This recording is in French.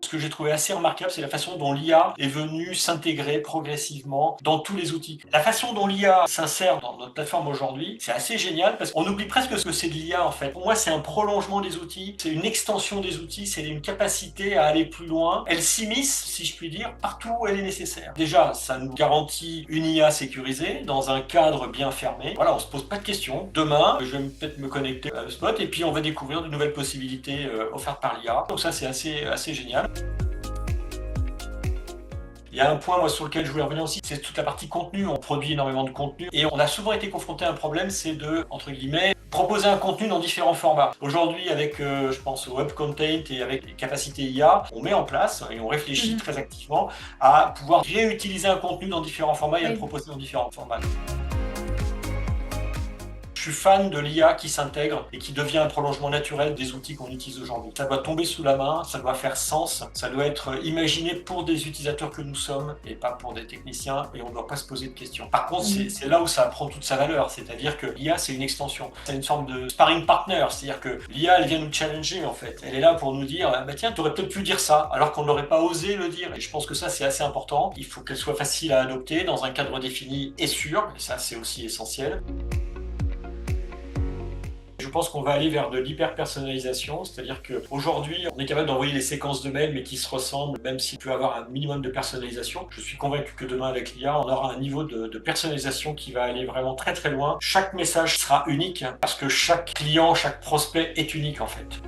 Ce que j'ai trouvé assez remarquable, c'est la façon dont l'IA est venue s'intégrer progressivement dans tous les outils. La façon dont l'IA s'insère dans notre plateforme aujourd'hui, c'est assez génial parce qu'on oublie presque ce que c'est de l'IA en fait. Pour moi, c'est un prolongement des outils, c'est une extension des outils, c'est une capacité à aller plus loin. Elle s'immisce, si je puis dire, partout où elle est nécessaire. Déjà, ça nous garantit une IA sécurisée dans un cadre bien fermé. Voilà, on se pose pas de questions. Demain, je vais peut-être me connecter à HubSpot et puis on va découvrir de nouvelles possibilités offertes par l'IA. Donc ça, c'est assez génial. Il y a un point moi, sur lequel je voulais revenir aussi, c'est toute la partie contenu. On produit énormément de contenu et on a souvent été confronté à un problème, c'est de, entre guillemets, proposer un contenu dans différents formats. Aujourd'hui, avec, je pense, Web Content et avec les capacités IA, on met en place et on réfléchit très activement à pouvoir réutiliser un contenu dans différents formats et à le Oui. proposer dans différents formats. Je suis fan de l'IA qui s'intègre et qui devient un prolongement naturel des outils qu'on utilise aujourd'hui. Ça doit tomber sous la main, ça doit faire sens, ça doit être imaginé pour des utilisateurs que nous sommes et pas pour des techniciens et on ne doit pas se poser de questions. Par contre, c'est là où ça prend toute sa valeur, c'est-à-dire que l'IA c'est une extension, c'est une forme de sparring partner, c'est-à-dire que l'IA elle vient nous challenger en fait. Elle est là pour nous dire, bah tiens, tu aurais peut-être pu dire ça alors qu'on n'aurait pas osé le dire et je pense que ça c'est assez important. Il faut qu'elle soit facile à adopter dans un cadre défini et sûr, et ça c'est aussi essentiel. Je pense qu'on va aller vers de l'hyper-personnalisation, c'est-à-dire qu'aujourd'hui, on est capable d'envoyer des séquences de mails, mais qui se ressemblent, même s'il peut y avoir un minimum de personnalisation. Je suis convaincu que demain, avec l'IA, on aura un niveau de personnalisation qui va aller vraiment très très loin. Chaque message sera unique, parce que chaque client, chaque prospect est unique en fait.